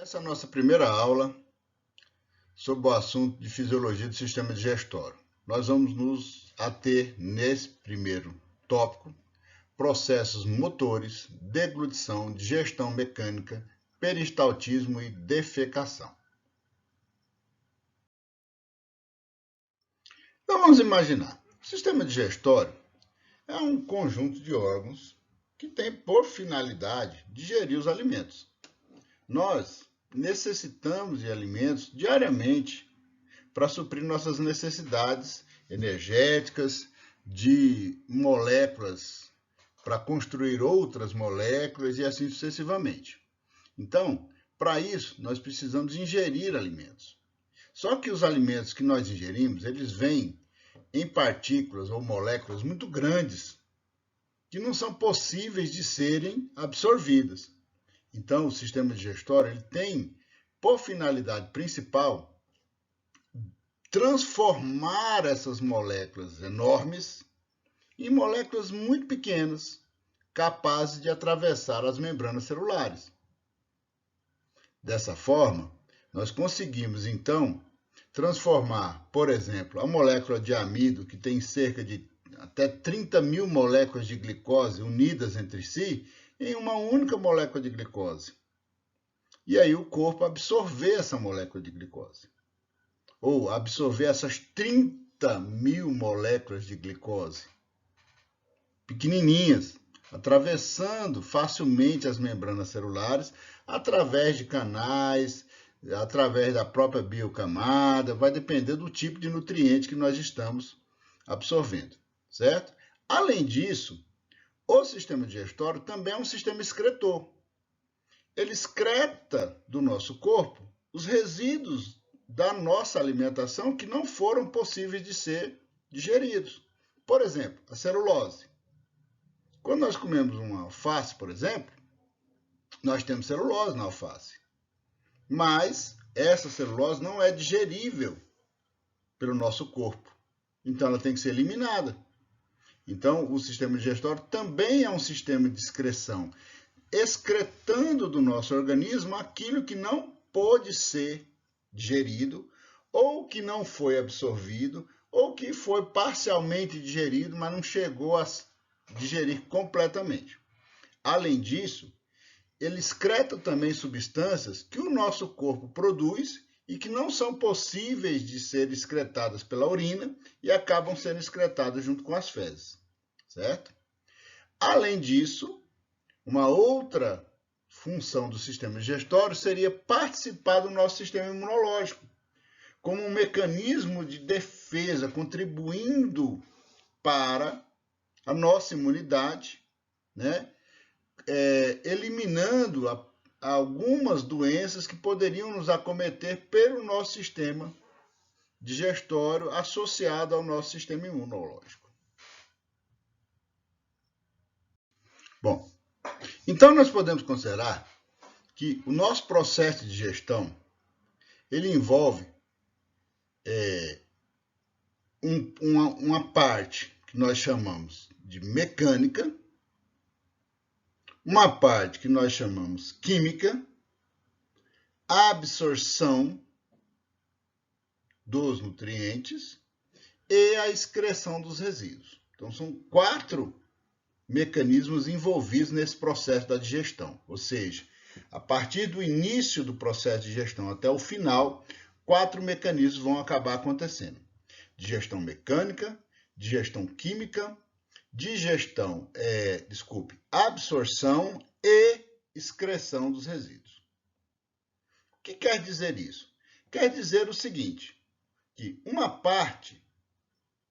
Essa é a nossa primeira aula sobre o assunto de fisiologia do sistema digestório. Nós vamos nos ater nesse primeiro tópico, processos motores, deglutição, digestão mecânica, peristaltismo e defecação. Então vamos imaginar, o sistema digestório é um conjunto de órgãos que tem por finalidade digerir os alimentos. Nós necessitamos de alimentos diariamente para suprir nossas necessidades energéticas, de moléculas para construir outras moléculas e assim sucessivamente. Então, para isso, nós precisamos ingerir alimentos. Só que os alimentos que nós ingerimos, eles vêm em partículas ou moléculas muito grandes, que não são possíveis de serem absorvidas. Então, o sistema digestório ele tem, por finalidade principal, transformar essas moléculas enormes em moléculas muito pequenas, capazes de atravessar as membranas celulares. Dessa forma, nós conseguimos, então, transformar, por exemplo, a molécula de amido, que tem cerca de até 30.000 moléculas de glicose unidas entre si, em uma única molécula de glicose. E aí o corpo absorver essa molécula de glicose. Ou absorver essas 30.000 moléculas de glicose. Pequenininhas, atravessando facilmente as membranas celulares, através de canais, através da própria biocamada, vai depender do tipo de nutriente que nós estamos absorvendo, certo? Além disso, o sistema digestório também é um sistema excretor. Ele excreta do nosso corpo os resíduos da nossa alimentação que não foram possíveis de ser digeridos. Por exemplo, a celulose. Quando nós comemos uma alface, por exemplo, nós temos celulose na alface. Mas essa celulose não é digerível pelo nosso corpo. Então ela tem que ser eliminada. Então, o sistema digestório também é um sistema de excreção, excretando do nosso organismo aquilo que não pôde ser digerido, ou que não foi absorvido, ou que foi parcialmente digerido, mas não chegou a digerir completamente. Além disso, ele excreta também substâncias que o nosso corpo produz e que não são possíveis de ser excretadas pela urina e acabam sendo excretadas junto com as fezes, certo? Além disso, uma outra função do sistema digestório seria participar do nosso sistema imunológico, como um mecanismo de defesa, contribuindo para a nossa imunidade, né? Eliminando algumas doenças que poderiam nos acometer pelo nosso sistema digestório associado ao nosso sistema imunológico. Bom, então nós podemos considerar que o nosso processo de digestão ele envolve uma parte que nós chamamos de mecânica, uma parte que nós chamamos química, a absorção dos nutrientes e a excreção dos resíduos. Então, são 4 mecanismos envolvidos nesse processo da digestão. Ou seja, a partir do início do processo de digestão até o final, 4 mecanismos vão acabar acontecendo. Digestão mecânica, digestão química, absorção e excreção dos resíduos. O que quer dizer isso? Quer dizer o seguinte, que uma parte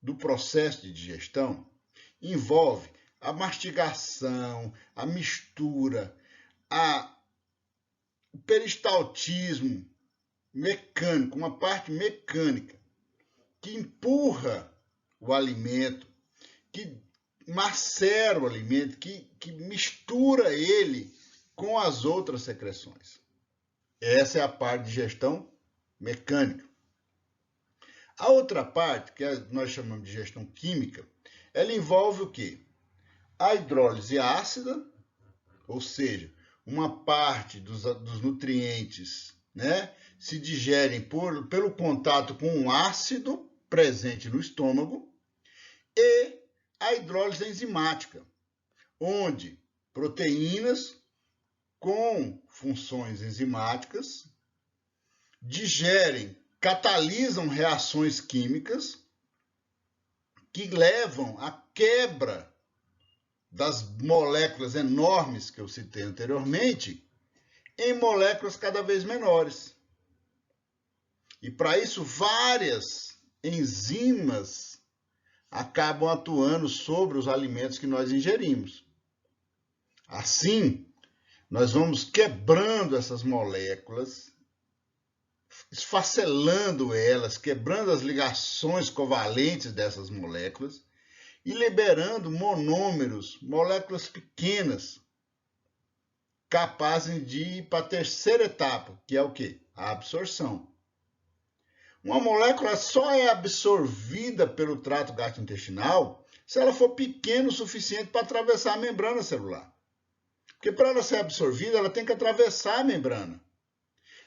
do processo de digestão envolve a mastigação, a mistura, o peristaltismo mecânico, uma parte mecânica, que empurra o alimento, que macera o alimento, que mistura ele com as outras secreções. Essa é a parte de digestão mecânica. A outra parte, que nós chamamos de digestão química, ela envolve o quê? A hidrólise ácida, ou seja, uma parte dos nutrientes, né, se digerem pelo contato com um ácido presente no estômago, e a hidrólise enzimática, onde proteínas com funções enzimáticas digerem, catalisam reações químicas que levam à quebra das moléculas enormes que eu citei anteriormente em moléculas cada vez menores. E para isso, várias enzimas acabam atuando sobre os alimentos que nós ingerimos. Assim, nós vamos quebrando essas moléculas, esfacelando elas, quebrando as ligações covalentes dessas moléculas e liberando monômeros, moléculas pequenas, capazes de ir para a terceira etapa, que é o quê? A absorção. Uma molécula só é absorvida pelo trato gastrointestinal se ela for pequena o suficiente para atravessar a membrana celular. Porque para ela ser absorvida, ela tem que atravessar a membrana.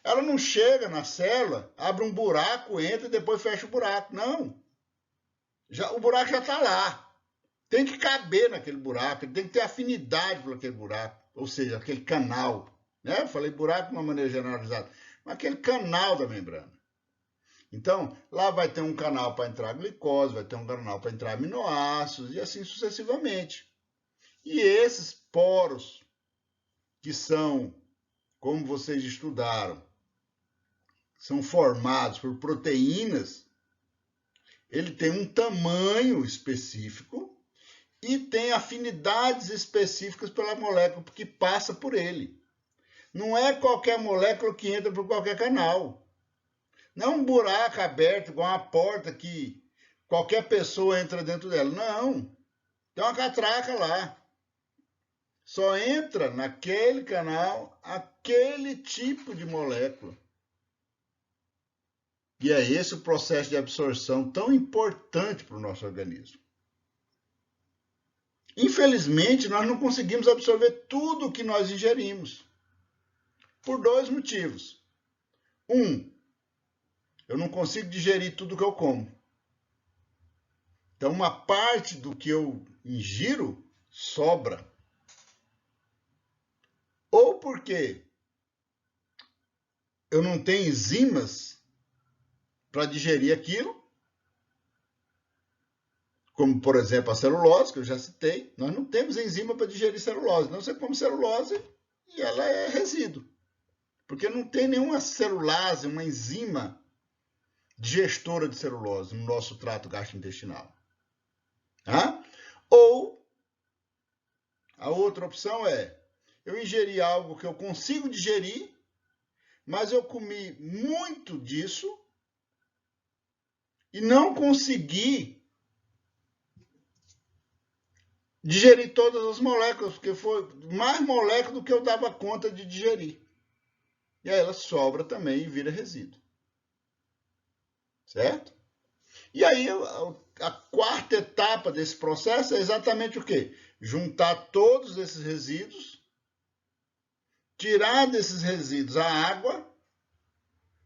Ela não chega na célula, abre um buraco, entra e depois fecha o buraco. Não. O buraco já está lá. Tem que caber naquele buraco, ele tem que ter afinidade por aquele buraco, ou seja, aquele canal. Né? Eu falei buraco de uma maneira generalizada, mas aquele canal da membrana. Então, lá vai ter um canal para entrar glicose, vai ter um canal para entrar aminoácidos e assim sucessivamente. E esses poros, que são, como vocês estudaram, são formados por proteínas, ele tem um tamanho específico e tem afinidades específicas pela molécula que passa por ele. Não é qualquer molécula que entra por qualquer canal. Não é um buraco aberto, igual uma porta que qualquer pessoa entra dentro dela. Não. Tem uma catraca lá. Só entra naquele canal aquele tipo de molécula. E é esse o processo de absorção tão importante para o nosso organismo. Infelizmente, nós não conseguimos absorver tudo o que nós ingerimos. Por dois motivos. Eu não consigo digerir tudo que eu como. Então, uma parte do que eu ingiro sobra. Ou porque eu não tenho enzimas para digerir aquilo, como, por exemplo, a celulose, que eu já citei. Nós não temos enzima para digerir celulose. Então, você come celulose e ela é resíduo. Porque não tem nenhuma celulase, uma enzima digestora de celulose no nosso trato gastrointestinal. Tá? Ou, a outra opção é, eu ingeri algo que eu consigo digerir, mas eu comi muito disso e não consegui digerir todas as moléculas, porque foi mais molécula do que eu dava conta de digerir. E aí ela sobra também e vira resíduo. Certo? E aí a quarta etapa desse processo é exatamente o quê? Juntar todos esses resíduos, tirar desses resíduos a água,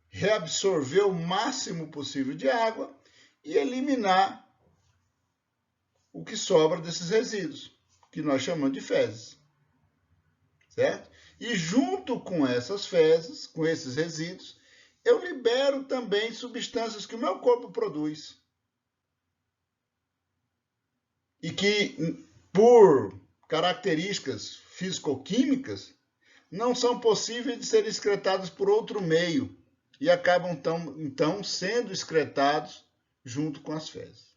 reabsorver o máximo possível de água e eliminar o que sobra desses resíduos, que nós chamamos de fezes. Certo? E junto com essas fezes, com esses resíduos, eu libero também substâncias que o meu corpo produz. E que, por características físico-químicas, não são possíveis de serem excretadas por outro meio e acabam, então, sendo excretados junto com as fezes.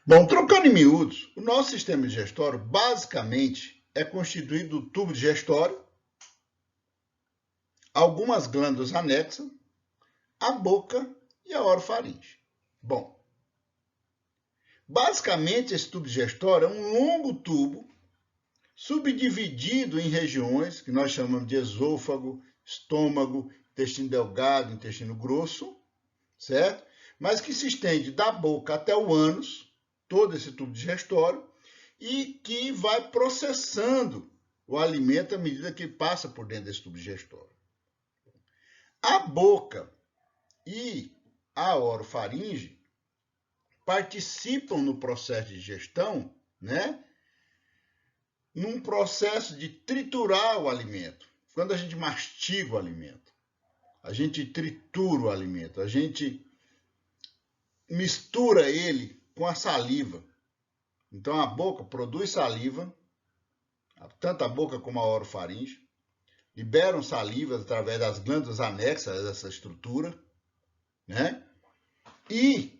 Bom, trocando em miúdos, o nosso sistema digestório, basicamente, é constituído do tubo digestório, algumas glândulas anexas, a boca e a orofaringe. Bom, basicamente esse tubo digestório é um longo tubo subdividido em regiões que nós chamamos de esôfago, estômago, intestino delgado, intestino grosso, certo? Mas que se estende da boca até o ânus, todo esse tubo digestório, e que vai processando o alimento à medida que passa por dentro desse tubo digestório. A boca e a orofaringe participam no processo de digestão, né? Num processo de triturar o alimento. Quando a gente mastiga o alimento, a gente tritura o alimento, a gente mistura ele com a saliva. Então a boca produz saliva, tanto a boca como a orofaringe, liberam salivas através das glândulas anexas a essa estrutura, né? E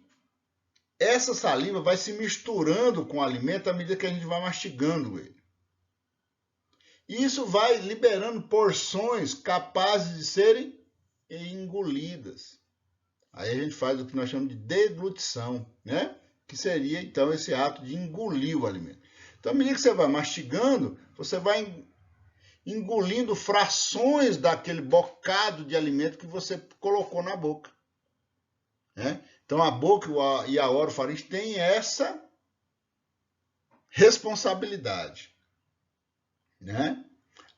essa saliva vai se misturando com o alimento à medida que a gente vai mastigando ele. E isso vai liberando porções capazes de serem engolidas. Aí a gente faz o que nós chamamos de deglutição, né? Que seria, então, esse ato de engolir o alimento. Então, à medida que você vai mastigando, você vai engolindo frações daquele bocado de alimento que você colocou na boca, né? Então, a boca e a orofaringe têm essa responsabilidade, né?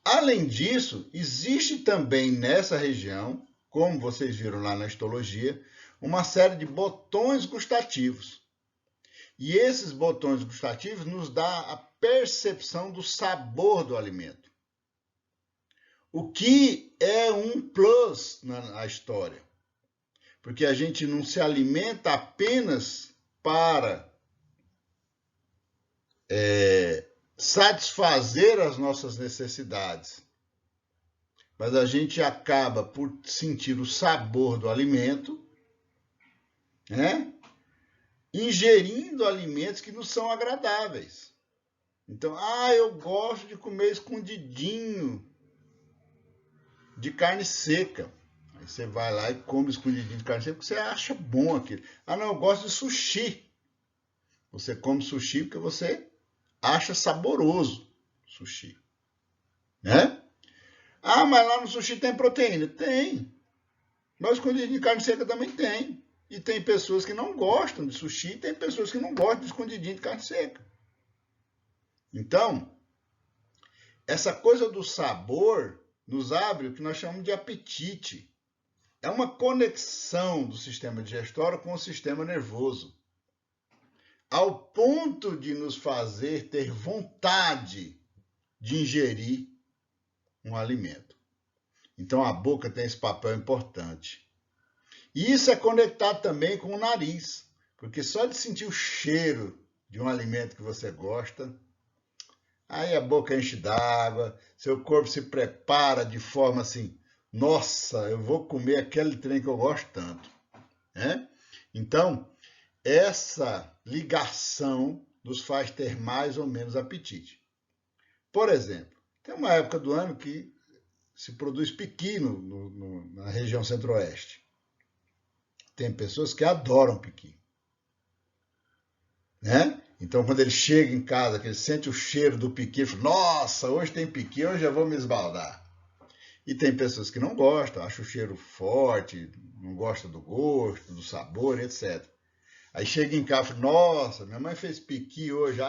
Além disso, existe também nessa região, como vocês viram lá na histologia, uma série de botões gustativos. E esses botões gustativos nos dão a percepção do sabor do alimento. O que é um plus na história. Porque a gente não se alimenta apenas para satisfazer as nossas necessidades, mas a gente acaba por sentir o sabor do alimento, né? Ingerindo alimentos que não são agradáveis. Então, eu gosto de comer escondidinho de carne seca. Aí você vai lá e come escondidinho de carne seca porque você acha bom aquilo. Não, eu gosto de sushi. Você come sushi porque você acha saboroso sushi, né? Mas lá no sushi tem proteína. Tem. Mas escondidinho de carne seca também tem. E tem pessoas que não gostam de sushi, e tem pessoas que não gostam de escondidinho de carne seca. Então, essa coisa do sabor nos abre o que nós chamamos de apetite. É uma conexão do sistema digestório com o sistema nervoso, ao ponto de nos fazer ter vontade de ingerir um alimento. Então, a boca tem esse papel importante. E isso é conectado também com o nariz, porque só de sentir o cheiro de um alimento que você gosta, aí a boca enche d'água, seu corpo se prepara de forma assim, nossa, eu vou comer aquele trem que eu gosto tanto, né? Então, essa ligação nos faz ter mais ou menos apetite. Por exemplo, tem uma época do ano que se produz piqui na região centro-oeste. Tem pessoas que adoram piqui, né? Então, quando ele chega em casa, que ele sente o cheiro do piqui, ele fala, nossa, hoje tem piqui, hoje eu vou me esbaldar. E tem pessoas que não gostam, acham o cheiro forte, não gostam do gosto, do sabor, etc. Aí chega em casa e fala, nossa, minha mãe fez piqui hoje,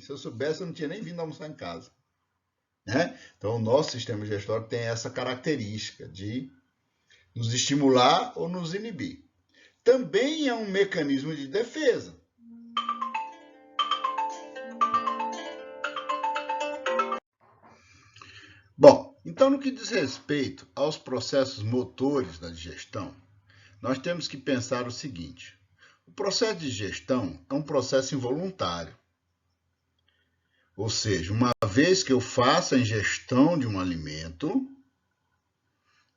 se eu soubesse eu não tinha nem vindo almoçar em casa, né? Então, o nosso sistema digestório tem essa característica de nos estimular ou nos inibir. Também é um mecanismo de defesa. Bom, então no que diz respeito aos processos motores da digestão, nós temos que pensar o seguinte: o processo de digestão é um processo involuntário. Ou seja, uma vez que eu faço a ingestão de um alimento,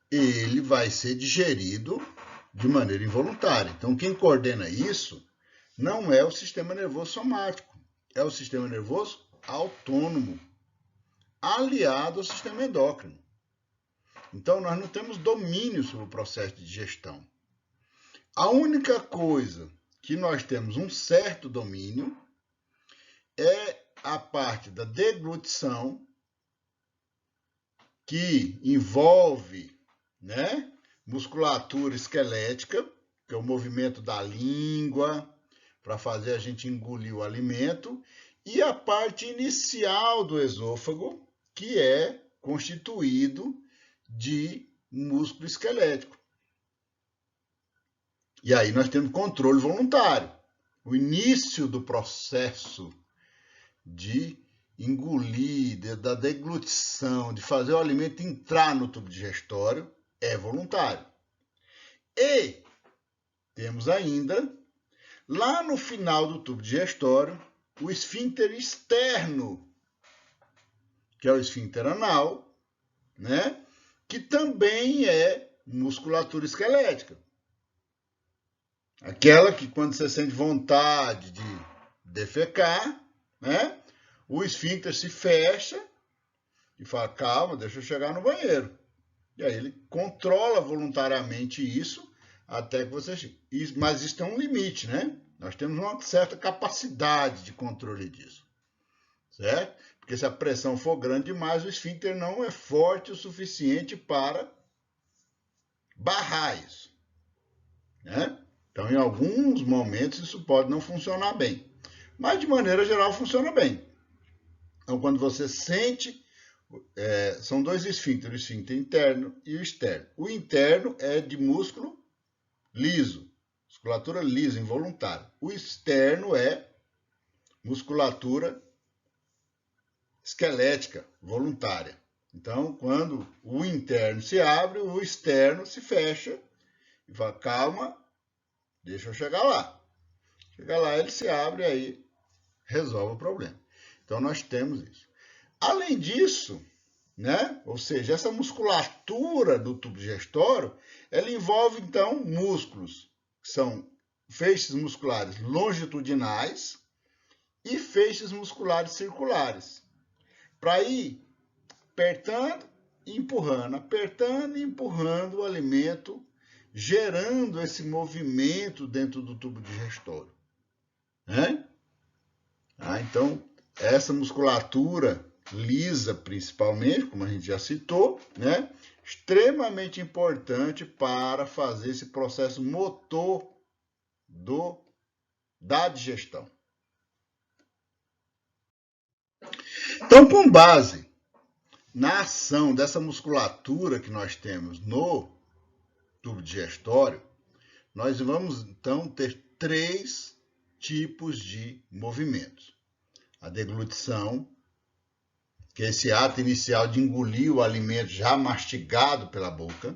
ele vai ser digerido de maneira involuntária. Então, quem coordena isso não é o sistema nervoso somático, é o sistema nervoso autônomo, aliado ao sistema endócrino. Então, nós não temos domínio sobre o processo de digestão. A única coisa que nós temos um certo domínio é a parte da deglutição, que envolve, né, musculatura esquelética, que é o movimento da língua, para fazer a gente engolir o alimento, e a parte inicial do esôfago, que é constituído de músculo esquelético. E aí nós temos controle voluntário. O início do processo de engolir, da deglutição, de fazer o alimento entrar no tubo digestório, é voluntário. E temos ainda, lá no final do tubo digestório, o esfíncter externo, que é o esfíncter anal, né? Que também é musculatura esquelética. Aquela que quando você sente vontade de defecar, né? O esfíncter se fecha e fala, calma, deixa eu chegar no banheiro. E aí ele controla voluntariamente isso até que você chegue. Mas isso tem um limite, né? Nós temos uma certa capacidade de controle disso, certo? Porque se a pressão for grande demais, o esfíncter não é forte o suficiente para barrar isso, né? Então, em alguns momentos, isso pode não funcionar bem. Mas, de maneira geral, funciona bem. Então, quando você sente, são dois esfíncteres, o esfíncter interno e o externo. O interno é de músculo liso, musculatura lisa, involuntária. O externo é musculatura esquelética, voluntária. Então, quando o interno se abre, o externo se fecha e fala, calma, deixa eu chegar lá. Chega lá, ele se abre e aí resolve o problema. Então, nós temos isso. Além disso, né? Ou seja, essa musculatura do tubo digestório, ela envolve, então, músculos, que são feixes musculares longitudinais e feixes musculares circulares, para ir apertando e empurrando o alimento, gerando esse movimento dentro do tubo digestório. Né? Então, essa musculatura lisa, principalmente, como a gente já citou, né? Extremamente importante para fazer esse processo motor da digestão. Então, com base na ação dessa musculatura que nós temos no tubo digestório, nós vamos, então, ter 3 tipos de movimentos. A deglutição, que é esse ato inicial de engolir o alimento já mastigado pela boca.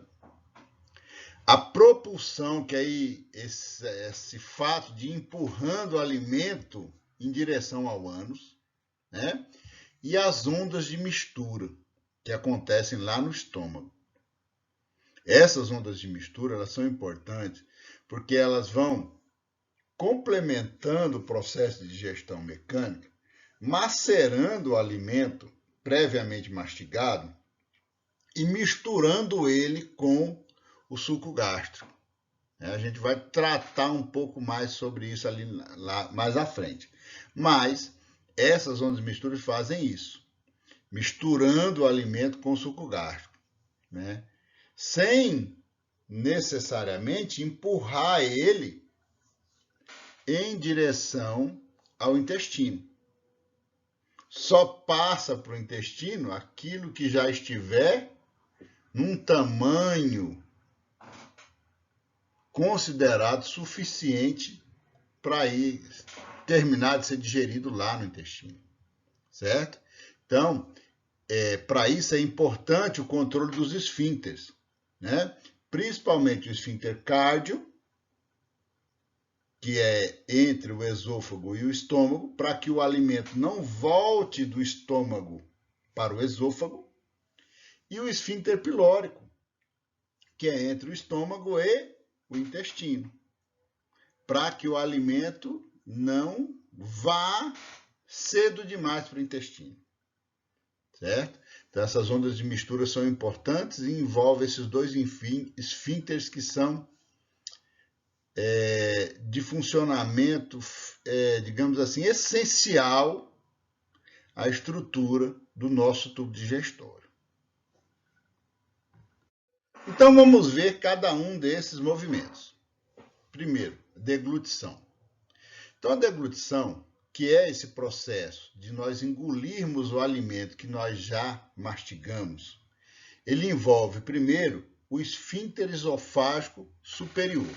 A propulsão, que é esse fato de ir empurrando o alimento em direção ao ânus, né? E as ondas de mistura, que acontecem lá no estômago. Essas ondas de mistura, elas são importantes porque elas vão complementando o processo de digestão mecânica, macerando o alimento previamente mastigado e misturando ele com o suco gástrico. A gente vai tratar um pouco mais sobre isso ali mais à frente. Mas essas ondas de mistura fazem isso, misturando o alimento com o suco gástrico, né? Sem necessariamente empurrar ele em direção ao intestino. Só passa para o intestino aquilo que já estiver num tamanho considerado suficiente para ir terminar de ser digerido lá no intestino, certo? Então, para isso é importante o controle dos esfíncteres, né? Principalmente o esfíncter cardio, que é entre o esôfago e o estômago, para que o alimento não volte do estômago para o esôfago, e o esfíncter pilórico, que é entre o estômago e o intestino, para que o alimento não vá cedo demais para o intestino, certo? Então, essas ondas de mistura são importantes e envolvem esses dois esfíncteres que são de funcionamento, digamos assim, essencial à estrutura do nosso tubo digestório. Então, vamos ver cada um desses movimentos. Primeiro, deglutição. Então, a deglutição, que é esse processo de nós engolirmos o alimento que nós já mastigamos, ele envolve, primeiro, o esfíncter esofágico superior.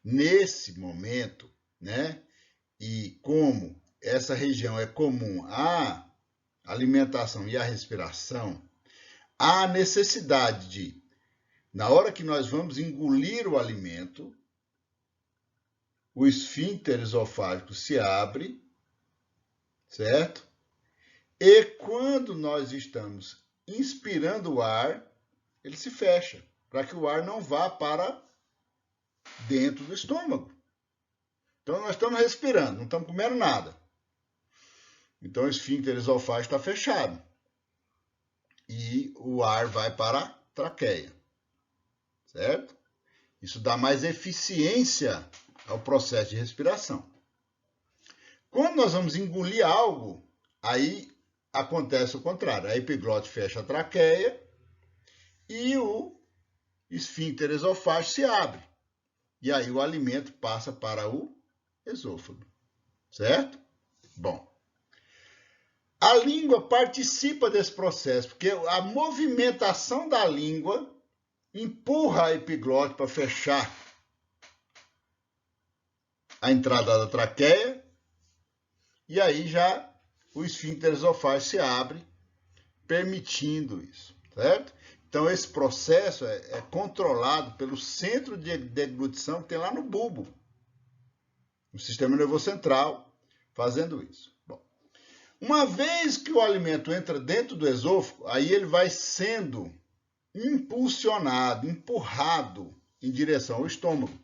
Nesse momento, né, e como essa região é comum à alimentação e à respiração, há a necessidade de, na hora que nós vamos engolir o alimento, o esfíncter esofágico se abre, certo? E quando nós estamos inspirando o ar, ele se fecha, para que o ar não vá para dentro do estômago. Então, nós estamos respirando, não estamos comendo nada. Então, o esfíncter esofágico está fechado. E o ar vai para a traqueia, certo? Isso dá mais eficiência ao processo de respiração. Quando nós vamos engolir algo, aí acontece o contrário. A epiglote fecha a traqueia e o esfíncter esofágico se abre. E aí o alimento passa para o esôfago, certo? Bom, a língua participa desse processo, porque a movimentação da língua empurra a epiglote para fechar a entrada da traqueia, e aí já o esfíncter esofágico se abre, permitindo isso, certo? Então, esse processo é controlado pelo centro de deglutição que tem lá no bulbo, no sistema nervoso central, fazendo isso. Bom, uma vez que o alimento entra dentro do esôfago, aí ele vai sendo impulsionado, empurrado em direção ao estômago.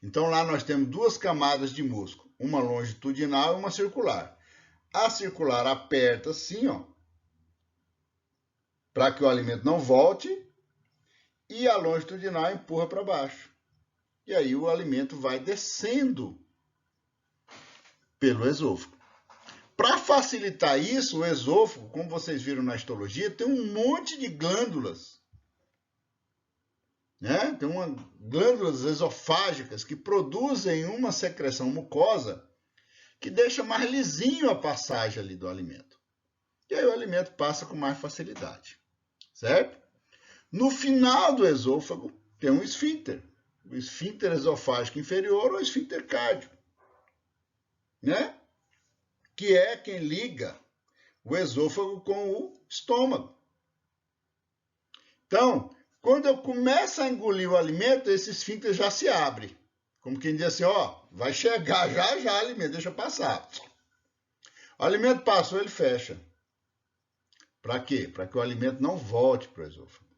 Então, lá nós temos duas camadas de músculo, uma longitudinal e uma circular. A circular aperta assim, ó, para que o alimento não volte, e a longitudinal empurra para baixo. E aí o alimento vai descendo pelo esôfago. Para facilitar isso, o esôfago, como vocês viram na histologia, tem um monte de glândulas, né? Tem glândulas esofágicas que produzem uma secreção mucosa que deixa mais lisinho a passagem ali do alimento. E aí o alimento passa com mais facilidade, certo? No final do esôfago tem um esfíncter, o esfíncter esofágico inferior ou esfíncter cárdio, né? Que é quem liga o esôfago com o estômago. Então, quando eu começo a engolir o alimento, esse esfíncter já se abre. Como quem diz assim, ó, vai chegar já alimento, deixa passar. O alimento passou, ele fecha. Para quê? Para que o alimento não volte para o esôfago.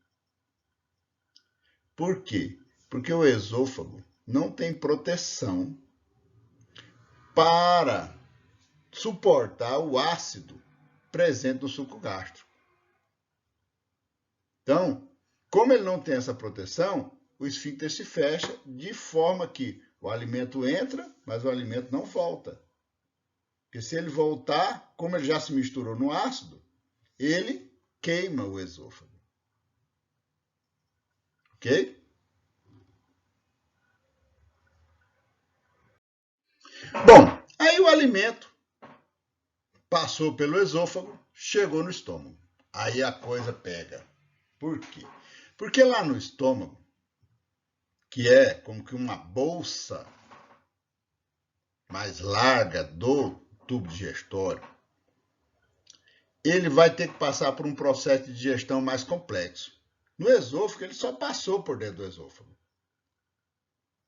Por quê? Porque o esôfago não tem proteção para suportar o ácido presente no suco gástrico. Então, como ele não tem essa proteção, o esfíncter se fecha de forma que o alimento entra, mas o alimento não volta. Porque se ele voltar, como ele já se misturou no ácido, ele queima o esôfago. Ok? Bom, aí o alimento passou pelo esôfago, chegou no estômago. Aí a coisa pega. Por quê? Porque lá no estômago, que é como que uma bolsa mais larga do tubo digestório, ele vai ter que passar por um processo de digestão mais complexo. No esôfago, ele só passou por dentro do esôfago.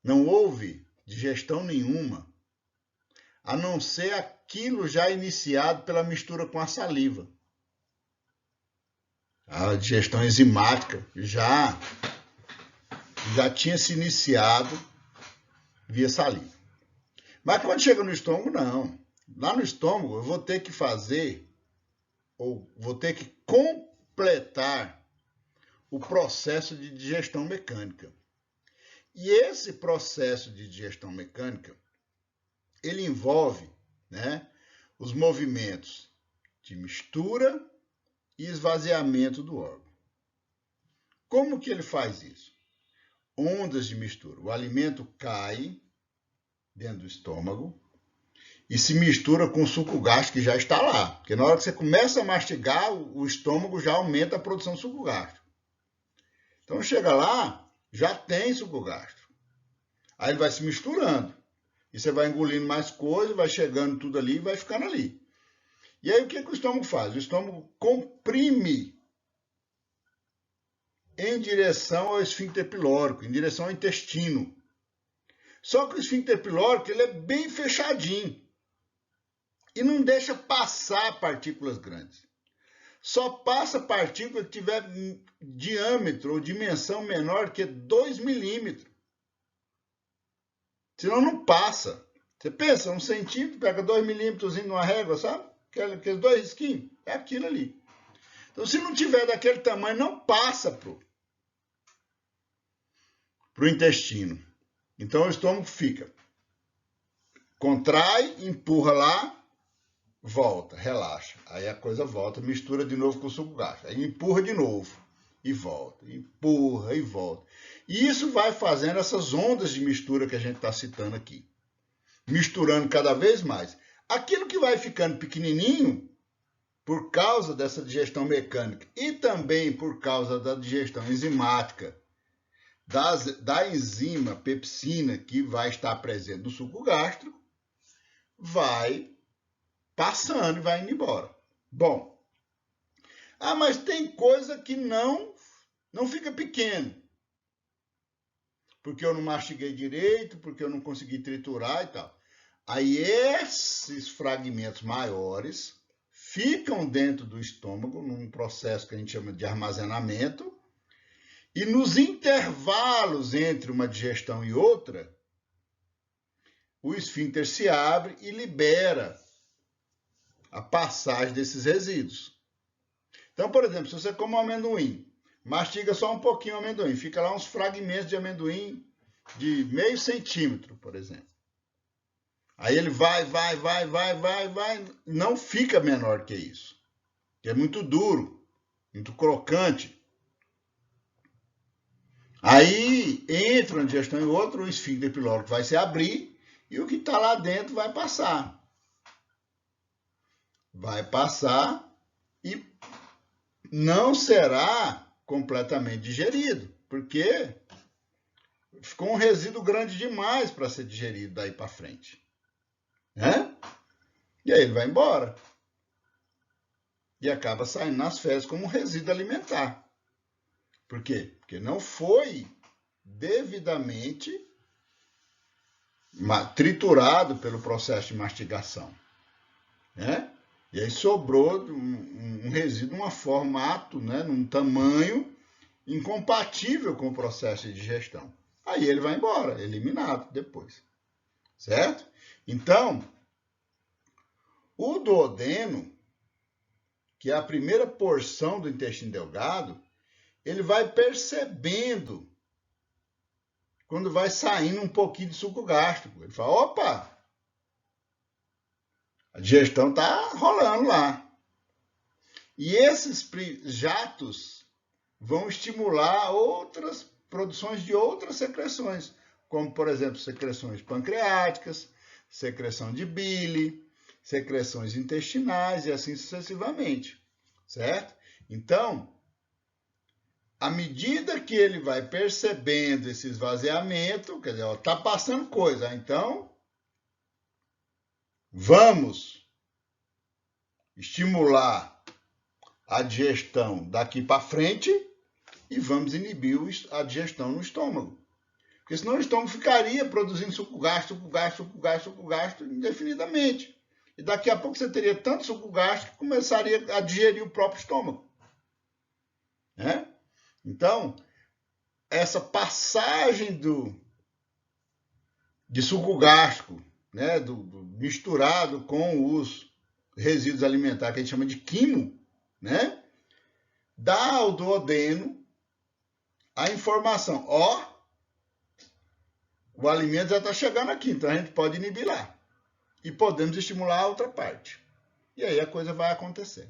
Não houve digestão nenhuma, a não ser aquilo já iniciado pela mistura com a saliva. A digestão enzimática já tinha se iniciado via saliva. Mas quando chega no estômago, não. Lá no estômago, eu vou ter que fazer, ou vou ter que completar o processo de digestão mecânica. E esse processo de digestão mecânica, ele envolve, né, os movimentos de mistura e esvaziamento do órgão. Como que ele faz isso? Ondas de mistura. O alimento cai dentro do estômago e se mistura com o suco gástrico que já está lá. Porque na hora que você começa a mastigar, o estômago já aumenta a produção de suco gástrico. Então chega lá, já tem suco gástrico. Aí ele vai se misturando. E você vai engolindo mais coisa, vai chegando tudo ali e vai ficando ali. E aí o que o estômago faz? O estômago comprime em direção ao esfíncter pilórico, em direção ao intestino. Só que o esfíncter pilórico ele é bem fechadinho e não deixa passar partículas grandes. Só passa partícula que tiver diâmetro ou dimensão menor que 2 milímetros. Senão não passa. Você pensa, 1 centímetro, pega 2 milímetros numa régua, sabe? Aqueles 2 risquinhos, é aquilo ali. Então, se não tiver daquele tamanho, não passa pro intestino. Então, o estômago fica. Contrai, empurra lá, volta, relaxa. Aí a coisa volta, mistura de novo com o suco gástrico. Aí empurra de novo e volta. Empurra e volta. E isso vai fazendo essas ondas de mistura que a gente está citando aqui. Misturando cada vez mais. Aquilo que vai ficando pequenininho, por causa dessa digestão mecânica e também por causa da digestão enzimática, da enzima pepsina que vai estar presente no suco gástrico, vai passando e vai indo embora. Bom, mas tem coisa que não fica pequeno. Porque eu não mastiguei direito, porque eu não consegui triturar e tal. Aí esses fragmentos maiores ficam dentro do estômago, num processo que a gente chama de armazenamento, e nos intervalos entre uma digestão e outra, o esfíncter se abre e libera a passagem desses resíduos. Então, por exemplo, se você come um amendoim, mastiga só um pouquinho o amendoim, fica lá uns fragmentos de amendoim de meio centímetro, por exemplo. Aí ele vai, não fica menor que isso. Que é muito duro, muito crocante. Aí, entre uma digestão e outra, o esfíncter pilórico vai se abrir e o que está lá dentro vai passar. Vai passar e não será completamente digerido, porque ficou um resíduo grande demais para ser digerido daí para frente. E aí ele vai embora. E acaba saindo nas fezes como um resíduo alimentar. Por quê? Porque não foi devidamente triturado pelo processo de mastigação. E aí sobrou um resíduo, um formato, num tamanho incompatível com o processo de digestão. Aí ele vai embora, eliminado depois. Certo? Então, o duodeno, que é a primeira porção do intestino delgado, ele vai percebendo quando vai saindo um pouquinho de suco gástrico. Ele fala, opa, a digestão está rolando lá. E esses jatos vão estimular outras produções de outras secreções, como, por exemplo, secreções pancreáticas, secreção de bile, secreções intestinais e assim sucessivamente, certo? Então, à medida que ele vai percebendo esse esvaziamento, quer dizer, está passando coisa, então vamos estimular a digestão daqui para frente e vamos inibir a digestão no estômago. Porque senão o estômago ficaria produzindo suco gástrico indefinidamente. E daqui a pouco você teria tanto suco gástrico que começaria a digerir o próprio estômago. Então, essa passagem de suco gástrico, misturado com os resíduos alimentares, que a gente chama de quimo, dá ao duodeno a informação, o alimento já está chegando aqui, então a gente pode inibir lá. E podemos estimular a outra parte. E aí a coisa vai acontecer.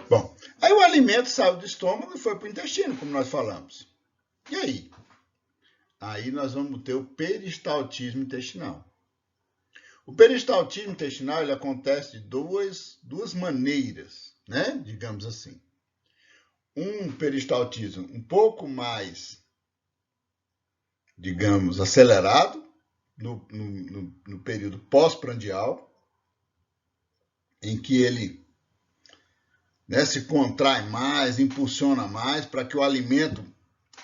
Bom, aí o alimento saiu do estômago e foi para o intestino, como nós falamos. E aí? Aí nós vamos ter o peristaltismo intestinal. O peristaltismo intestinal ele acontece de duas maneiras, né? Digamos assim. Um peristaltismo um pouco mais, digamos, acelerado no período pós-prandial, em que ele, né, se contrai mais, impulsiona mais para que o alimento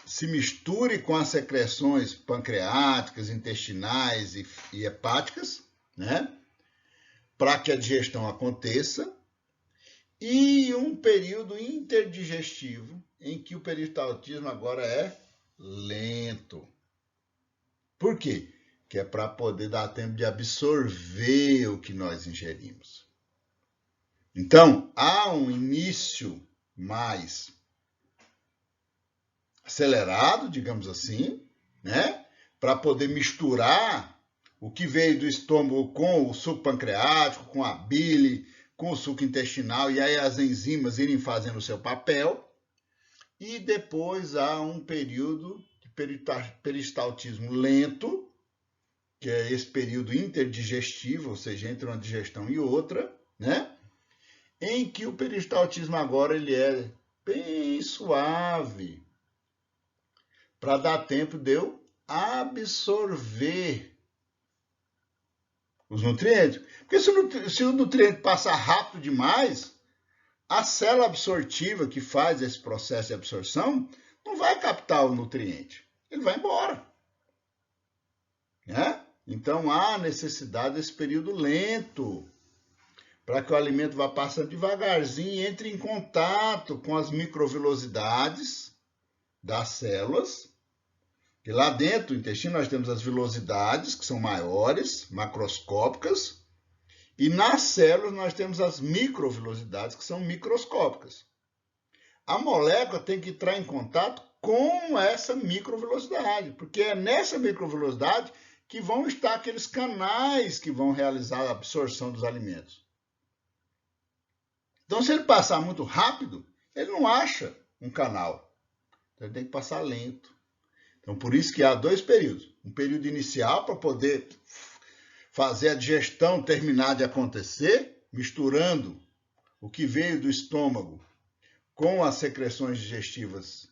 se misture com as secreções pancreáticas, intestinais e hepáticas, né, para que a digestão aconteça, e um período interdigestivo em que o peristaltismo agora é lento. Por quê? Que é para poder dar tempo de absorver o que nós ingerimos. Então, há um início mais acelerado, digamos assim, né? Para poder misturar o que veio do estômago com o suco pancreático, com a bile, com o suco intestinal, e aí as enzimas irem fazendo o seu papel. E depois há um período de peristaltismo lento, que é esse período interdigestivo, ou seja, entre uma digestão e outra, né? Em que o peristaltismo agora ele é bem suave, para dar tempo de eu absorver os nutrientes. Porque se o nutriente passar rápido demais, a célula absortiva que faz esse processo de absorção não vai captar o nutriente. Ele vai embora. Né? Então há necessidade desse período lento, para que o alimento vá passando devagarzinho e entre em contato com as microvilosidades das células. E lá dentro do intestino nós temos as vilosidades, que são maiores, macroscópicas, e nas células nós temos as microvilosidades, que são microscópicas. A molécula tem que entrar em contato com essa microvelocidade, porque é nessa microvelocidade que vão estar aqueles canais que vão realizar a absorção dos alimentos. Então, se ele passar muito rápido, ele não acha um canal. Então, ele tem que passar lento. Então, por isso que há dois períodos. Um período inicial para poder fazer a digestão terminar de acontecer, misturando o que veio do estômago com as secreções digestivas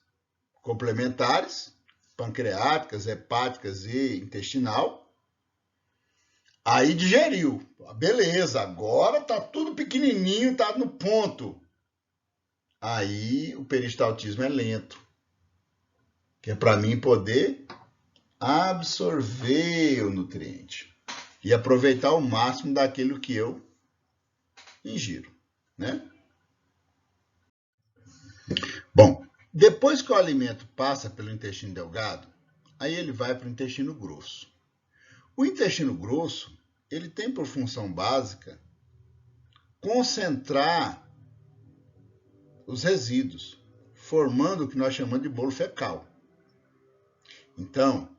complementares, pancreáticas, hepáticas e intestinal. Aí digeriu. Beleza, agora tá tudo pequenininho, tá no ponto. Aí o peristaltismo é lento. Que é para mim poder absorver o nutriente e aproveitar o máximo daquilo que eu ingiro, né? Bom, depois que o alimento passa pelo intestino delgado, aí ele vai para o intestino grosso. O intestino grosso, ele tem por função básica concentrar os resíduos, formando o que nós chamamos de bolo fecal. Então,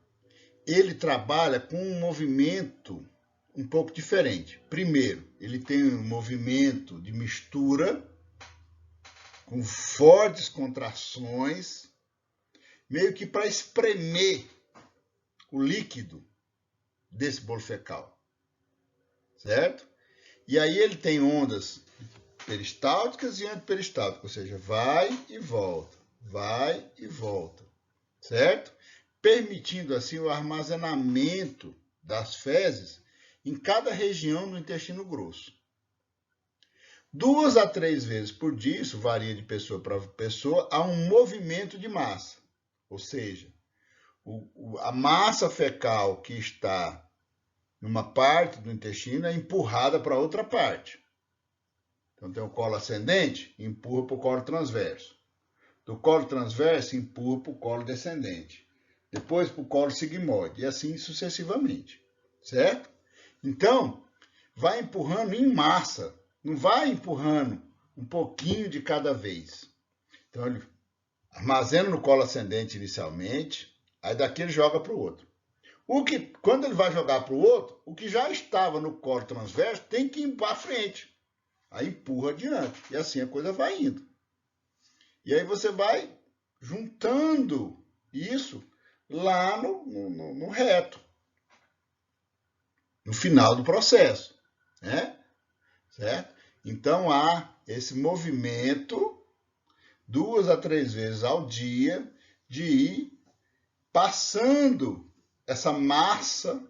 ele trabalha com um movimento um pouco diferente. Primeiro, ele tem um movimento de mistura, com fortes contrações, meio que para espremer o líquido desse bolo fecal, certo? E aí ele tem ondas peristálticas e antiperistálticas, ou seja, vai e volta, certo? Permitindo assim o armazenamento das fezes em cada região do intestino grosso. 2 a 3 vezes por dia, isso varia de pessoa para pessoa, há um movimento de massa, ou seja, a massa fecal que está numa parte do intestino é empurrada para outra parte. Então tem o colo ascendente, empurra para o colo transverso. Do colo transverso, empurra para o colo descendente. Depois para o colo sigmoide, e assim sucessivamente, certo? Então, vai empurrando em massa, não vai empurrando um pouquinho de cada vez. Então, ele armazena no colo ascendente inicialmente, aí daqui ele joga para o outro. Quando ele vai jogar para o outro, o que já estava no colo transverso tem que ir para frente. Aí empurra adiante, e assim a coisa vai indo. E aí você vai juntando isso lá no reto. no final do processo, né? Certo? Então, há esse movimento 2 a 3 vezes ao dia de ir passando essa massa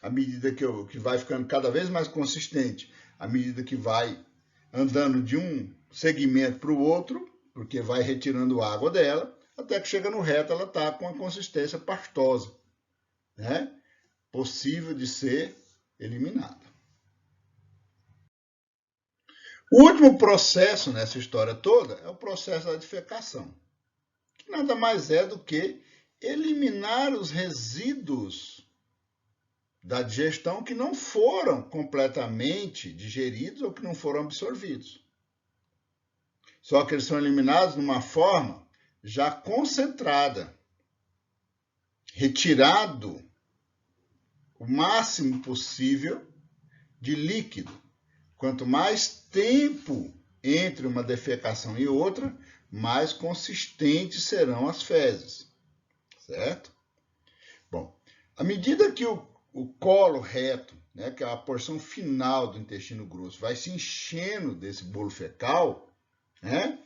à medida que vai ficando cada vez mais consistente, à medida que vai andando de um segmento para o outro, porque vai retirando água dela, até que chega no reto, ela está com a consistência pastosa, né? Possível de ser eliminada. O último processo nessa história toda é o processo da defecação, que nada mais é do que eliminar os resíduos da digestão que não foram completamente digeridos ou que não foram absorvidos. Só que eles são eliminados numa forma já concentrada, retirado o máximo possível de líquido. Quanto mais tempo entre uma defecação e outra, mais consistentes serão as fezes, certo? Bom, à medida que o colo reto, né, que é a porção final do intestino grosso, vai se enchendo desse bolo fecal, né,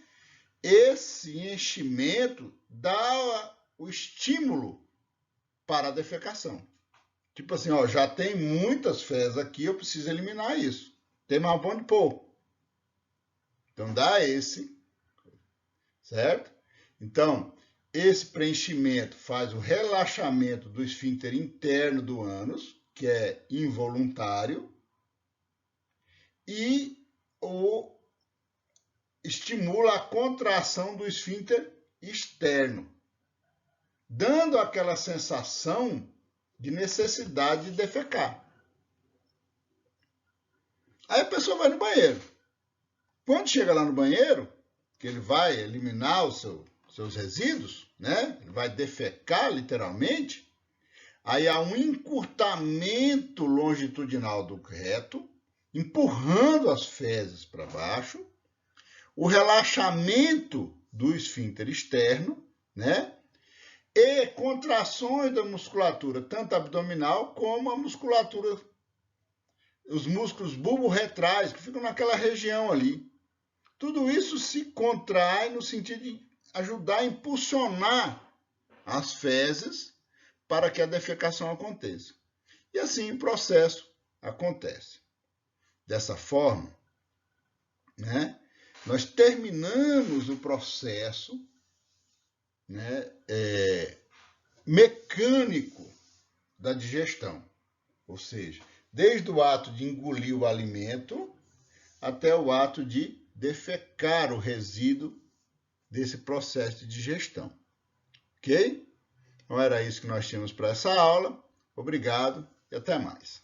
esse enchimento dá o estímulo para a defecação. Tipo assim, ó, já tem muitas fezes aqui, eu preciso eliminar isso. Tem mais um ponto de pôr. Então, dá esse, certo? Então, esse preenchimento faz o relaxamento do esfíncter interno do ânus, que é involuntário, e estimula a contração do esfíncter externo, dando aquela sensação de necessidade de defecar. Aí a pessoa vai no banheiro. Quando chega lá no banheiro, que ele vai eliminar os seus resíduos, né? Ele vai defecar literalmente, aí há um encurtamento longitudinal do reto, empurrando as fezes para baixo, o relaxamento do esfíncter externo, né? E contrações da musculatura, tanto abdominal como a musculatura, os músculos bulborretrais, que ficam naquela região ali. Tudo isso se contrai no sentido de ajudar a impulsionar as fezes para que a defecação aconteça. E assim o processo acontece. Dessa forma, né, nós terminamos o processo, né, mecânico da digestão, ou seja, desde o ato de engolir o alimento até o ato de defecar o resíduo desse processo de digestão. Ok? Então era isso que nós tínhamos para essa aula. Obrigado e até mais.